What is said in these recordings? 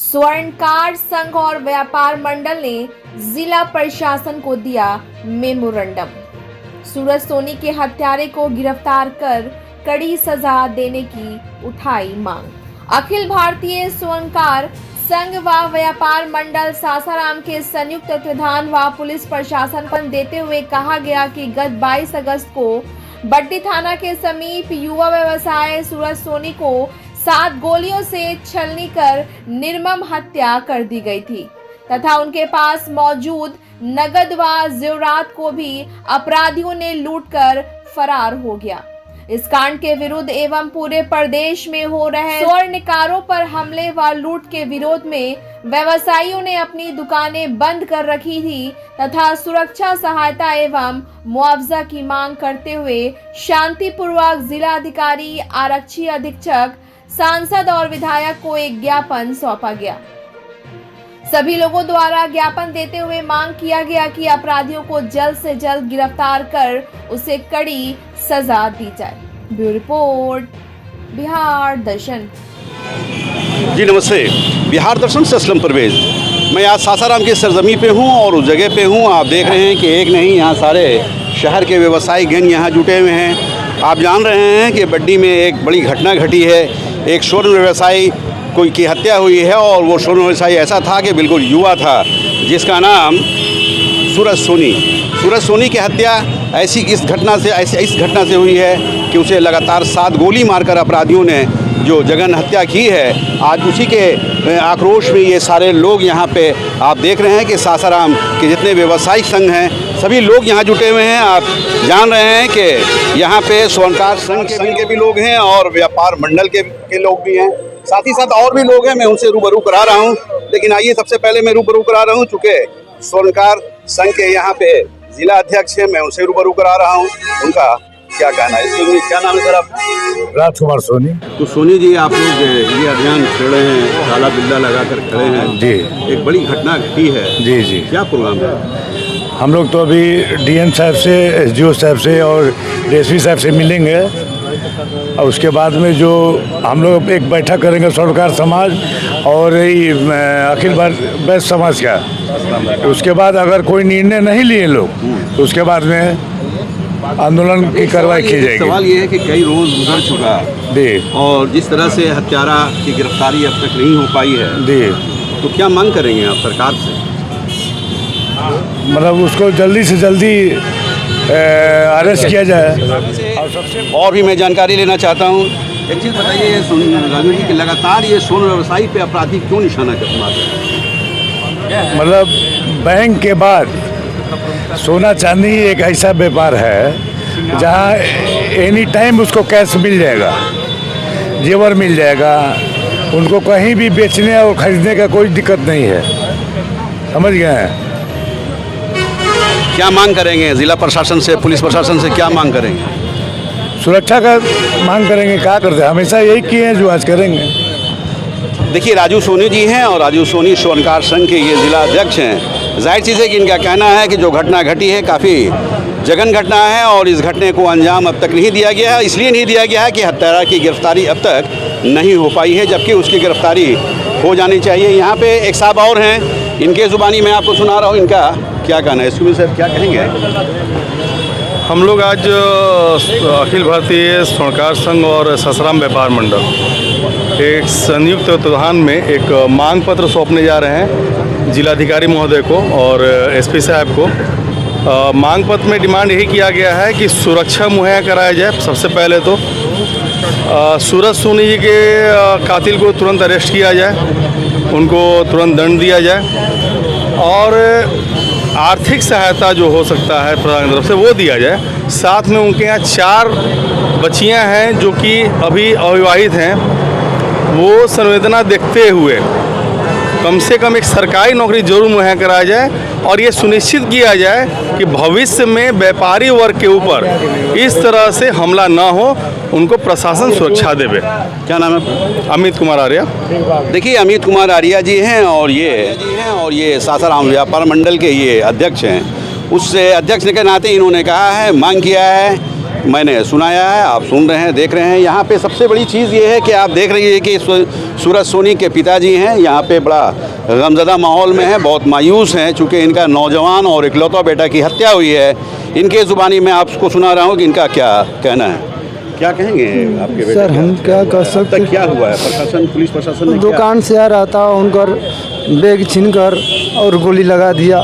स्वर्णकार संघ और व्यापार मंडल ने जिला प्रशासन को दिया मेमोरेंडम। सूरज सोनी के हत्यारे को गिरफ्तार कर कड़ी सजा देने की उठाई मांग। अखिल भारतीय स्वर्णकार संघ व व्यापार मंडल सासाराम के संयुक्त तत्वाधान व पुलिस प्रशासन पर देते हुए कहा गया कि गत 22 अगस्त को बट्टी थाना के समीप युवा व्यवसायी सूरज सोनी को 7 गोलियों से छलनी कर निर्मम हत्या कर दी गई थी तथा उनके पास मौजूद नगद व जेवरात को भी अपराधियों ने लूटकर फरार हो गया। इस कांड के विरुद्ध एवं पूरे प्रदेश में हो रहे स्वर्णकारों पर हमले व लूट के विरोध में व्यवसायियों ने अपनी दुकानें बंद कर रखी थी तथा सुरक्षा सहायता एवं मुआवजा की मांग करते हुए शांतिपूर्वक जिला अधिकारी, आरक्षी अधीक्षक, सांसद और विधायक को एक ज्ञापन सौंपा गया। सभी लोगों द्वारा ज्ञापन देते हुए मांग किया गया कि अपराधियों को जल्द से जल्द गिरफ्तार कर उसे कड़ी सजा दी जाए। ब्यूरो रिपोर्ट, बिहार दर्शन। जी नमस्ते, बिहार दर्शन से असलम परवेज। मैं आज सासाराम की सरजमी पे हूँ और उस जगह पे हूँ। आप देख रहे हैं कि एक नहीं, यहाँ सारे शहर के व्यवसायी गण यहाँ जुटे हुए हैं। आप जान रहे हैं कि बड्डी में एक बड़ी घटना घटी है। एक स्वर्ण व्यवसायी कोई की हत्या हुई है और वो स्वर्ण व्यवसायी ऐसा था कि बिल्कुल युवा था, जिसका नाम सूरज सोनी की हत्या इस घटना से हुई है कि उसे लगातार 7 गोली मारकर अपराधियों ने जो जघन्य हत्या की है। आज उसी के आक्रोश में ये सारे लोग यहाँ पे आप देख रहे हैं कि सासाराम के जितने व्यवसायिक संघ हैं सभी लोग यहाँ जुटे हुए हैं। आप जान रहे हैं कि यहाँ पे स्वर्णकार संघ के भी लोग हैं और व्यापार मंडल के लोग भी हैं, साथ ही साथ और भी लोग हैं। मैं उनसे रूबरू करा रहा हूँ, लेकिन आइए सबसे पहले मैं रूबरू करा रहा हूँ चूँकि स्वर्णकार संघ के यहाँ पे जिला अध्यक्ष है, मैं उनसे रूबरू करा रहा हूँ। उनका क्या कहना है? क्या नाम है सर आपका? राजकुमार सोनी। तो सोनी जी, आप लोग ये अभियान खड़े हैं, काला बिल्ला लगाकर खड़े हैं जी। एक बड़ी घटना घटी है। जी जी। क्या प्रोग्राम है? हम लोग तो अभी डीएम साहब से, एसडीओ साहब से और डीएसपी साहब से मिलेंगे और उसके बाद में जो हम लोग एक बैठक करेंगे स्वर्णकार समाज और अखिल भारतीय समाज का। उसके बाद अगर कोई निर्णय नहीं लिए लोग तो उसके बाद में आंदोलन की कार्रवाई की जाएगी। सवाल ये है कि कई रोज गुजर चुका जी और जिस तरह से हत्यारा की गिरफ्तारी अब तक नहीं हो पाई है जी, तो क्या मांग करेंगे आप सरकार से? मतलब उसको जल्दी से जल्दी अरेस्ट किया जाए। और भी मैं जानकारी लेना चाहता हूँ। एक चीज़ बताइए राजू जी कि लगातार ये स्वर्ण व्यवसायी पे अपराधी क्यों निशाना मारते हैं? मतलब बैंक के बाद सोना चांदी एक ऐसा व्यापार है जहाँ एनी टाइम उसको कैश मिल जाएगा, जेवर मिल जाएगा, उनको कहीं भी बेचने और खरीदने का कोई दिक्कत नहीं है। समझ गए हैं? क्या मांग करेंगे जिला प्रशासन से, पुलिस प्रशासन से क्या मांग करेंगे? सुरक्षा का मांग करेंगे। क्या करते हैं, हमेशा यही किए हैं जो आज करेंगे। देखिए, राजू सोनी जी हैं और राजू सोनी स्वर्णकार संघ के ये जिला अध्यक्ष हैं। जाहिर चीज़ है कि इनका कहना है कि जो घटना घटी है काफ़ी जघन्य घटना है और इस घटने को अंजाम अब तक नहीं दिया गया है। इसलिए नहीं दिया गया है कि हत्यारा की गिरफ्तारी अब तक नहीं हो पाई है, जबकि उसकी गिरफ्तारी हो जानी चाहिए। यहाँ पे एक साहब और हैं, इनके ज़ुबानी मैं आपको सुना रहा हूँ। इनका क्या कहना है? इसमें सर क्या कहेंगे? हम लोग आज अखिल भारतीय स्वर्णकार संघ और सासाराम व्यापार मंडल एक संयुक्त तत्वाधान में एक मांग पत्र सौंपने जा रहे हैं जिलाधिकारी महोदय को और एसपी साहब को। मांग पत्र में डिमांड यही किया गया है कि सुरक्षा मुहैया कराया जाए। सबसे पहले तो सूरज सोनी जी के कातिल को तुरंत अरेस्ट किया जाए, उनको तुरंत दंड दिया जाए और आर्थिक सहायता जो हो सकता है प्रशासन की तरफ से वो दिया जाए। साथ में उनके यहाँ 4 बच्चियाँ हैं जो कि अभी अविवाहित हैं, वो संवेदना देखते हुए कम से कम एक सरकारी नौकरी जरूर मुहैया कराया जाए और ये सुनिश्चित किया जाए कि भविष्य में व्यापारी वर्ग के ऊपर इस तरह से हमला ना हो, उनको प्रशासन सुरक्षा देवे। क्या नाम है? अमित कुमार आर्या। देखिए, अमित कुमार आर्या जी हैं और ये सासाराम व्यापार मंडल के ये अध्यक्ष हैं। उससे अध्यक्ष के नाते इन्होंने कहा है, मांग किया है मैंने सुनाया है, आप सुन रहे हैं, देख रहे हैं। यहाँ पे सबसे बड़ी चीज़ ये है कि आप देख रही है कि सूरज सोनी के पिताजी हैं यहाँ पे बड़ा गमज़दा माहौल में हैं, बहुत मायूस हैं, चूँकि इनका नौजवान और इकलौता बेटा की हत्या हुई है। इनके ज़ुबानी मैं आपको सुना रहा हूँ कि इनका क्या कहना है। क्या कहेंगे आपके बेटे? सर हम क्या कह सकते, क्या हुआ है? प्रशासन, पुलिस प्रशासन ने दुकान से आ रहा था, उनकर बैग छीनकर और गोली लगा दिया,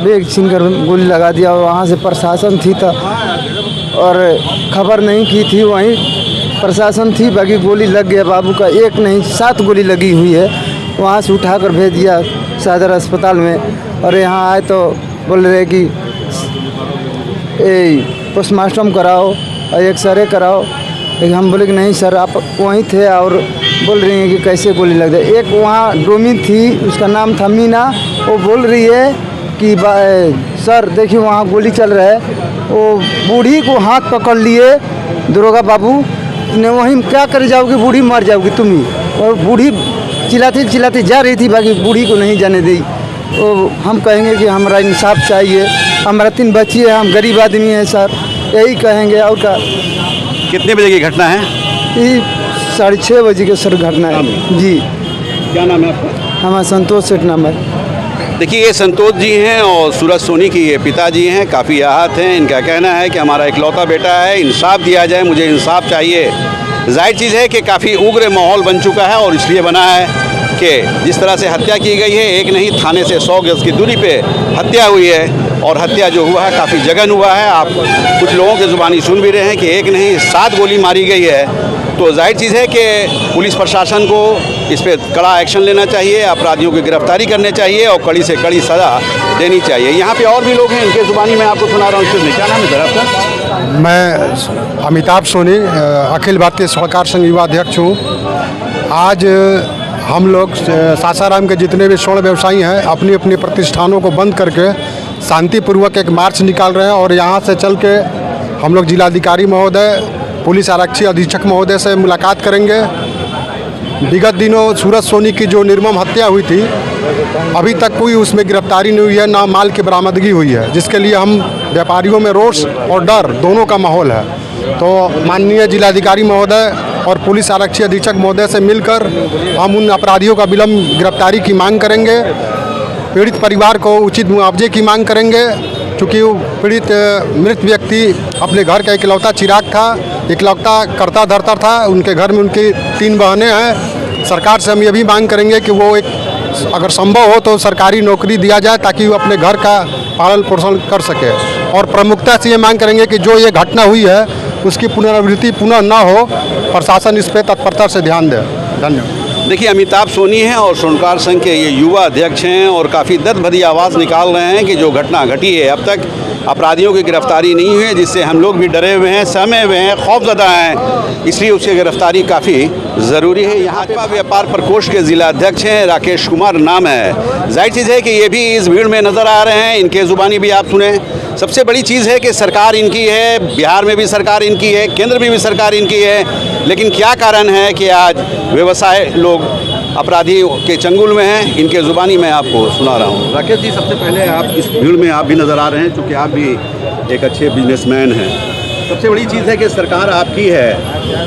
बैग छीनकर गोली लगा दिया। और वहाँ से प्रशासन थी था और खबर नहीं की थी, वहीं प्रशासन थी, बाकी गोली लग गया बाबू का। एक नहीं 7 गोली लगी हुई है। वहाँ से उठाकर भेज दिया सदर अस्पताल में। और यहाँ आए तो बोल रहे कि पोस्टमार्टम कराओ और एक्सरे कराओ, लेकिन हम बोले कि नहीं सर आप वहीं थे। और बोल रही हैं कि कैसे गोली लग जाए। एक वहाँ डोमी थी, उसका नाम था मीना, वो बोल रही है कि सर देखिए वहाँ गोली चल रहा है। वो बूढ़ी को हाथ पकड़ लिए दरोगा बाबू ने, वहीं क्या कर जाओगी, बूढ़ी मर जाओगी तुम ही। और बूढ़ी चिल्लाती जा रही थी, बाकी बूढ़ी को नहीं जाने दी। तो हम कहेंगे कि हमारा इंसाफ चाहिए, हमारा 3 बच्ची है, हम गरीब आदमी हैं सर, यही कहेंगे। और क्या? कितने बजे की घटना है? ये 6:30 बजे के सर घटना है जी। क्या नाम है आपका? हमारा संतोष सेठ नाम है। देखिए ये संतोष जी हैं और सूरज सोनी की ये पिताजी हैं, काफ़ी आहत हैं। इनका कहना है कि हमारा इकलौता बेटा है, इंसाफ दिया जाए, मुझे इंसाफ चाहिए। जाहिर चीज़ है कि काफ़ी उग्र माहौल बन चुका है और इसलिए बना है कि जिस तरह से हत्या की गई है, एक नहीं थाने से 100 गज की दूरी पे हत्या हुई है। और हत्या जो हुआ है काफ़ी जघन हुआ है। आप कुछ लोगों की ज़ुबानी सुन भी रहे हैं कि एक नहीं 7 गोली मारी गई है। तो जाहिर चीज़ है कि पुलिस प्रशासन को इस पर कड़ा एक्शन लेना चाहिए, अपराधियों की गिरफ्तारी करनी चाहिए और कड़ी से कड़ी सज़ा देनी चाहिए। यहाँ पे और भी लोग हैं, इनके ज़ुबानी में आपको सुना रहा हूँ। क्या नाम है सर आपका? मैं अमिताभ सोनी, अखिल भारतीय सहकार संघ युवा अध्यक्ष हूँ। आज हम लोग सासाराम के जितने भी स्वर्ण व्यवसायी हैं अपनी अपनी प्रतिष्ठानों को बंद करके शांतिपूर्वक एक मार्च निकाल रहे हैं। और यहाँ से चल के हम लोग जिलाधिकारी महोदय, पुलिस आरक्षी अधीक्षक महोदय से मुलाकात करेंगे। विगत दिनों सूरज सोनी की जो निर्मम हत्या हुई थी, अभी तक कोई उसमें गिरफ्तारी नहीं हुई है, ना माल की बरामदगी हुई है, जिसके लिए हम व्यापारियों में रोष और डर दोनों का माहौल है। तो माननीय जिलाधिकारी महोदय और पुलिस आरक्षी अधीक्षक महोदय से मिलकर हम उन अपराधियों का विलम्ब गिरफ्तारी की मांग करेंगे। पीड़ित परिवार को उचित मुआवजे की मांग करेंगे, क्योंकि वो पीड़ित मृत व्यक्ति अपने घर का इकलौता चिराग था, इकलौता करता धरता था। उनके घर में उनकी 3 बहनें हैं। सरकार से हम ये भी मांग करेंगे कि वो एक अगर संभव हो तो सरकारी नौकरी दिया जाए, ताकि वो अपने घर का पालन पोषण कर सके। और प्रमुखता से ये मांग करेंगे कि जो ये घटना हुई है उसकी पुनरावृत्ति पुनः न हो, प्रशासन इस पर तत्परता से ध्यान दे। धन्यवाद। देखिए अमिताभ सोनी हैं और स्वर्णकार संघ के ये युवा अध्यक्ष हैं और काफ़ी दर्द भरी आवाज़ निकाल रहे हैं कि जो घटना घटी है, अब तक अपराधियों की गिरफ्तारी नहीं हुई है, जिससे हम लोग भी डरे हुए हैं, सहमे हुए हैं, खौफजदा हैं। इसलिए उसकी गिरफ्तारी काफ़ी ज़रूरी है। यहाँ पर व्यापार प्रकोष्ठ के ज़िला अध्यक्ष हैं, राकेश कुमार नाम है। जाहिर चीज़ है कि ये भी इस भीड़ में नज़र आ रहे हैं, इनके ज़ुबानी भी आप सुने। सबसे बड़ी चीज़ है कि सरकार इनकी है, बिहार में भी सरकार इनकी है, केंद्र में भी सरकार इनकी है, लेकिन क्या कारण है कि आज व्यवसाय लोग अपराधियों के चंगुल में हैं? इनके ज़ुबानी मैं आपको सुना रहा हूँ। राकेश जी, सबसे पहले आप इस भीड़ में आप भी नज़र आ रहे हैं, क्योंकि आप भी एक अच्छे बिजनेसमैन हैं। सबसे बड़ी चीज़ है कि सरकार आपकी है,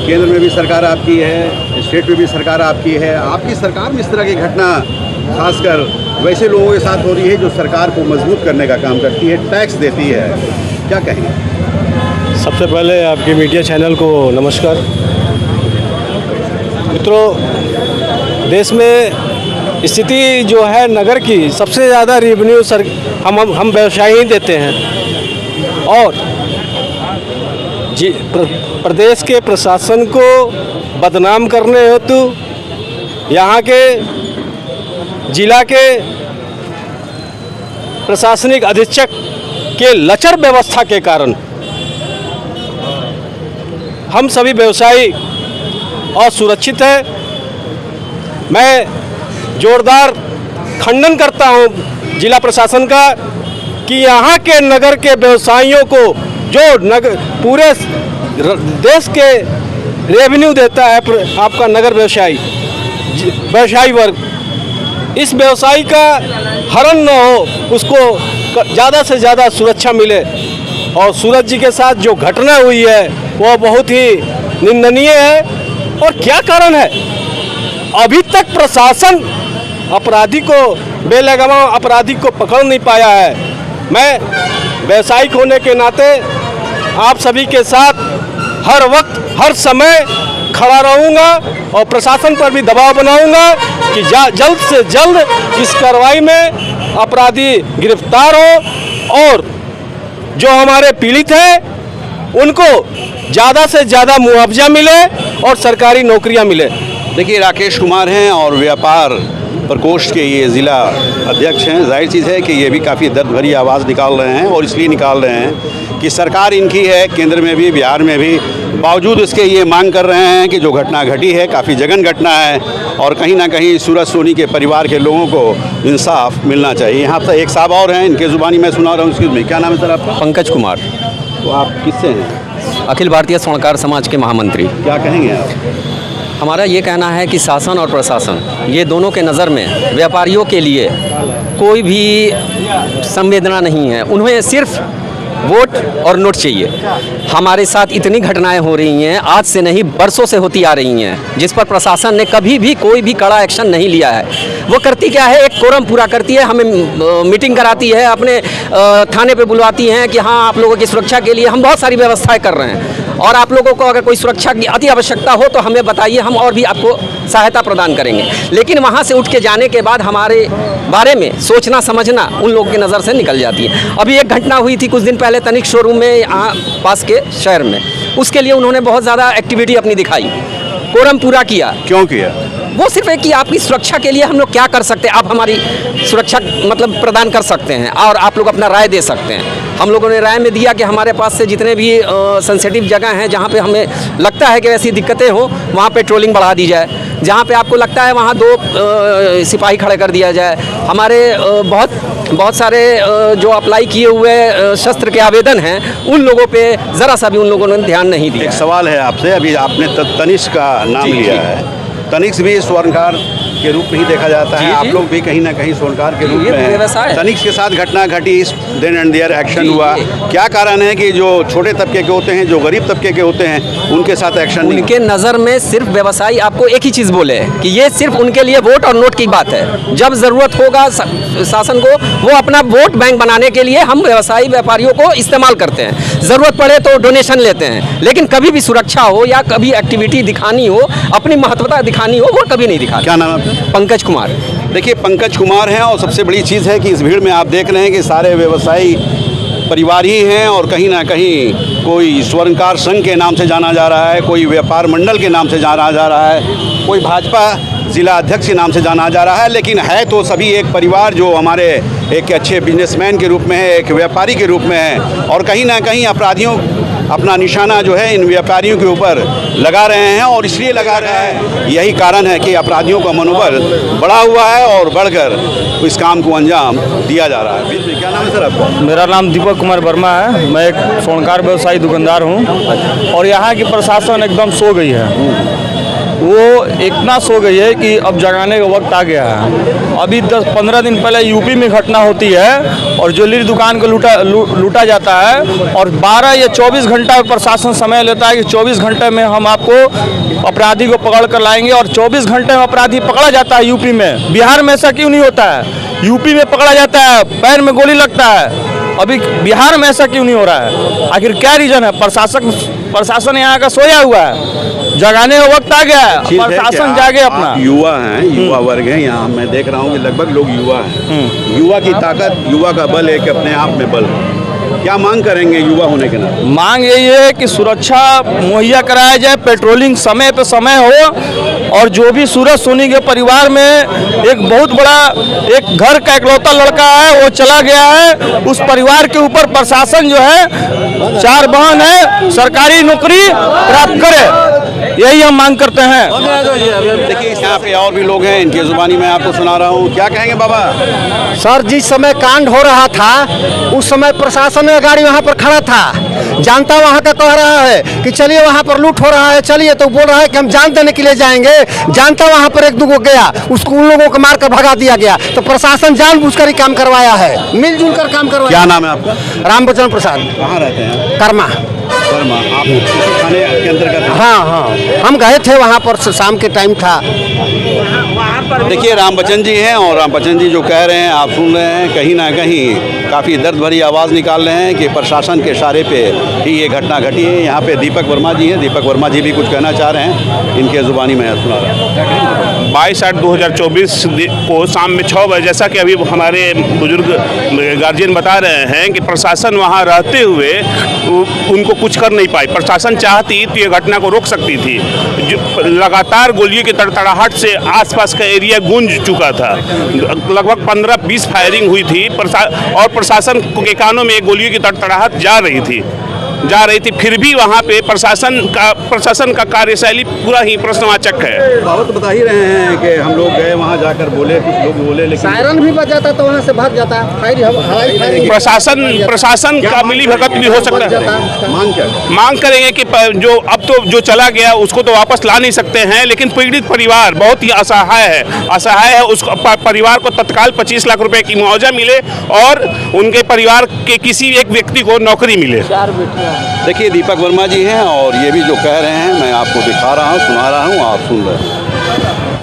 केंद्र में भी सरकार आपकी है, स्टेट में भी सरकार आपकी है। आपकी सरकार में इस तरह की घटना खासकर वैसे लोगों के साथ हो रही है जो सरकार को मजबूत करने का काम करती है, टैक्स देती है, क्या कहेंगे? सबसे पहले आपके मीडिया चैनल को नमस्कार। मित्रों, देश में स्थिति जो है नगर की, सबसे ज़्यादा रेवेन्यू हम व्यवसायी ही देते हैं। और प्रदेश के प्रशासन को बदनाम करने हेतु यहाँ के जिला के प्रशासनिक अधीक्षक के लचर व्यवस्था के कारण हम सभी व्यवसायी असुरक्षित हैं। मैं जोरदार खंडन करता हूं जिला प्रशासन का कि यहाँ के नगर के व्यवसायियों को जो पूरे देश के रेवेन्यू देता है आपका नगर व्यवसायी वर्ग, इस व्यवसायी का हरण न हो, उसको ज़्यादा से ज़्यादा सुरक्षा मिले। और सूरज जी के साथ जो घटना हुई है वो बहुत ही निंदनीय है। और क्या कारण है, अभी तक प्रशासन अपराधी को बेलगाम अपराधी को पकड़ नहीं पाया है। मैं व्यावसायिक होने के नाते आप सभी के साथ हर वक्त हर समय खड़ा रहूँगा और प्रशासन पर भी दबाव बनाऊँगा कि जल्द से जल्द इस कार्रवाई में अपराधी गिरफ्तार हो और जो हमारे पीड़ित हैं उनको ज़्यादा से ज़्यादा मुआवजा मिले और सरकारी नौकरियां मिले। देखिए, राकेश कुमार हैं और व्यापार प्रकोष्ठ के ये ज़िला अध्यक्ष हैं। जाहिर चीज़ है कि ये भी काफ़ी दर्द भरी आवाज़ निकाल रहे हैं और इसलिए निकाल रहे हैं कि सरकार इनकी है, केंद्र में भी बिहार में भी, बावजूद इसके ये मांग कर रहे हैं कि जो घटना घटी है काफ़ी जघन्य घटना है और कहीं ना कहीं सूरज सोनी के परिवार के लोगों को इंसाफ मिलना चाहिए। यहाँ पर एक साहब और हैं, इनके ज़ुबानी मैं सुना रहा हूँ। एक्सक्यूज़ मी, क्या नाम है सर आपका? पंकज कुमार। तो आप किससे हैं? अखिल भारतीय स्वर्णकार समाज के महामंत्री। क्या कहेंगे आप? हमारा ये कहना है कि शासन और प्रशासन ये दोनों के नज़र में व्यापारियों के लिए कोई भी संवेदना नहीं है। उन्हें सिर्फ वोट और नोट चाहिए। हमारे साथ इतनी घटनाएं हो रही हैं, आज से नहीं बरसों से होती आ रही हैं, जिस पर प्रशासन ने कभी भी कोई भी कड़ा एक्शन नहीं लिया है। वो करती क्या है, एक कोरम पूरा करती है, हमें मीटिंग कराती है, अपने थाने पे बुलवाती हैं कि हाँ आप लोगों की सुरक्षा के लिए हम बहुत सारी व्यवस्थाएं कर रहे हैं और आप लोगों को अगर कोई सुरक्षा की अति आवश्यकता हो तो हमें बताइए, हम और भी आपको सहायता प्रदान करेंगे। लेकिन वहाँ से उठ के जाने के बाद हमारे बारे में सोचना समझना उन लोगों की नज़र से निकल जाती है। अभी एक घटना हुई थी कुछ दिन पहले तनिक शोरूम में यहाँ पास के शहर में, उसके लिए उन्होंने बहुत ज़्यादा एक्टिविटी अपनी दिखाई, कोरम पूरा किया। क्यों किया? वो सिर्फ है कि आपकी सुरक्षा के लिए हम लोग क्या कर सकते हैं, आप हमारी सुरक्षा मतलब प्रदान कर सकते हैं और आप लोग अपना राय दे सकते हैं। हम लोगों ने राय में दिया कि हमारे पास से जितने भी सेंसिटिव जगह हैं जहाँ पे हमें लगता है कि ऐसी दिक्कतें हो वहाँ पेट्रोलिंग बढ़ा दी जाए, जहाँ पे आपको लगता है वहाँ 2 सिपाही खड़े कर दिया जाए। हमारे बहुत सारे जो अप्लाई किए हुए शस्त्र के आवेदन हैं उन लोगों पे ज़रा सा भी उन लोगों ने ध्यान नहीं दिया। एक सवाल है आपसे, अभी आपने तनिष्क का नाम लिया है, तनिष्क भी स्वर्णकार के रूप में ही देखा जाता है, आप लोग भी कहीं ना कहीं स्वर्णकार के रूप में हैं। तनिष्क के साथ घटना घटी, देन एंड देयर एक्शन हुआ, क्या कारण है कि जो छोटे तबके के होते हैं, जो गरीब तबके के होते हैं, उनके साथ एक्शन नहीं? उनके नज़र में सिर्फ व्यवसायी आपको एक ही चीज़ बोले कि ये सिर्फ उनके लिए वोट और नोट की बात है। जब ज़रूरत होगा शासन को, वो अपना वोट बैंक बनाने के लिए हम व्यवसायी व्यापारियों को इस्तेमाल करते हैं, ज़रूरत पड़े तो डोनेशन लेते हैं, लेकिन कभी भी सुरक्षा हो या कभी एक्टिविटी दिखानी हो, अपनी महत्वता दिखानी हो, वो कभी नहीं दिखाते। क्या नाम है? पंकज कुमार। देखिए, पंकज कुमार हैं और सबसे बड़ी चीज़ है कि इस भीड़ में आप देख रहे हैं कि सारे व्यवसायी परिवार ही हैं और कहीं ना कहीं कोई स्वर्णकार संघ के नाम से जाना जा रहा है, कोई व्यापार मंडल के नाम से जाना जा रहा है, कोई भाजपा जिला अध्यक्ष के नाम से जाना जा रहा है, लेकिन है तो सभी एक परिवार जो हमारे एक अच्छे बिजनेसमैन के रूप में है, एक व्यापारी के रूप में है और कहीं ना कहीं अपराधियों अपना निशाना जो है इन व्यापारियों के ऊपर लगा रहे हैं और इसलिए लगा रहे हैं, यही कारण है कि अपराधियों का मनोबल बढ़ा हुआ है और बढ़कर इस काम को अंजाम दिया जा रहा है। क्या नाम है सर आपका? मेरा नाम दीपक कुमार वर्मा है, मैं एक स्वर्णकार व्यवसायी दुकानदार हूँ और यहाँ की प्रशासन एकदम सो गई है। वो इतना सो गई है कि अब जगाने का वक्त आ गया है। अभी 10-15 दिन पहले यूपी में घटना होती है और ज्वेलरी दुकान को लूटा जाता है और 12 या 24 घंटा प्रशासन समय लेता है कि 24 घंटे में हम आपको अपराधी को पकड़ कर लाएंगे और 24 घंटे में अपराधी पकड़ा जाता है यूपी में। बिहार में ऐसा क्यों नहीं होता है? यूपी में पकड़ा जाता है, पैर में गोली लगता है, अभी बिहार में ऐसा क्यों नहीं हो रहा है? आखिर क्या रीजन है? प्रशासन यहाँ का सोया हुआ है, जगाने का वक्त आ गया है, प्रशासन जागे अपना। युवा हैं, युवा वर्ग हैं, यहाँ मैं देख रहा हूँ कि लगभग लोग युवा हैं। युवा की ताकत, युवा का बल एक अपने आप में बल है। क्या मांग करेंगे युवा होने के नाते? मांग यही है कि सुरक्षा मुहैया कराया जाए, पेट्रोलिंग समय पे समय हो और जो भी सूरज सोनी के परिवार में एक बहुत बड़ा एक घर का इकलौता लड़का है वो चला गया है, उस परिवार के ऊपर प्रशासन जो है 4 बहन है सरकारी नौकरी प्राप्त करे। यही हम मांग करते हैं। देखिए यहाँ पे और भी लोग हैं, इनकी जुबानी मैं आपको सुना रहा हूँ। क्या कहेंगे बाबा? सर, जिस समय कांड हो रहा था उस समय प्रशासन का गाड़ी वहाँ पर खड़ा था। जानता वहाँ का कह रहा है कि चलिए वहाँ पर लूट हो रहा है, चलिए, तो बोल रहा है कि हम जान देने के लिए जाएंगे। जानता वहाँ पर एक दो गया, उसको उन लोगों को मार कर भगा दिया गया। तो प्रशासन जानबूझकर ही काम करवाया है, मिलजुल कर काम करवाया। क्या नाम है आपका? रामबचन प्रसाद, कहाँ रहते हैं? कर्मा। आप थाने के अंतर्गत? हाँ, हम गए थे वहाँ पर, शाम के टाइम था। देखिए राम बच्चन जी हैं और राम बच्चन जी जो कह रहे हैं आप सुन रहे हैं, कहीं ना कहीं काफ़ी दर्द भरी आवाज़ निकाल रहे हैं कि प्रशासन के इशारे पे ही ये घटना घटी है। यहाँ पे दीपक वर्मा जी हैं, दीपक वर्मा जी भी कुछ कहना चाह रहे हैं, इनके ज़ुबानी में सुना रहा हूँ। 22/8/2024 को शाम में 6 बजे, जैसा कि अभी हमारे बुजुर्ग गार्जियन बता रहे हैं कि प्रशासन वहाँ रहते हुए उनको कुछ कर नहीं पाई। प्रशासन चाहती तो ये घटना को रोक सकती थी। जो लगातार गोलियों की तड़तड़ाहट से आसपास का एरिया गूंज चुका था। लगभग 15-20 फायरिंग हुई थी और प्रशासन के कानों में गोलियों की तड़तड़ाहट जा रही थी। फिर भी वहाँ पे प्रशासन का कार्यशैली पूरा ही प्रश्नवाचक है। बहुत बता ही रहे हैं कि हम लोग गए वहाँ जाकर बोले, कुछ लोग बोले, लेकिन सायरन भी बजाता तो वहाँ से भाग जाता। प्रशासन का मिली भगत भी हो सकता है। मांग करेंगे कि जो चला गया उसको तो वापस ला नहीं सकते हैं, लेकिन पीड़ित परिवार बहुत ही असहाय है। उस परिवार को तत्काल 25 लाख रुपए की मुआवजा मिले और उनके परिवार के किसी एक व्यक्ति को नौकरी मिले। देखिए दीपक वर्मा जी हैं और ये भी जो कह रहे हैं मैं आपको दिखा रहा हूँ, सुना रहा हूँ, आप सुन रहे हैं।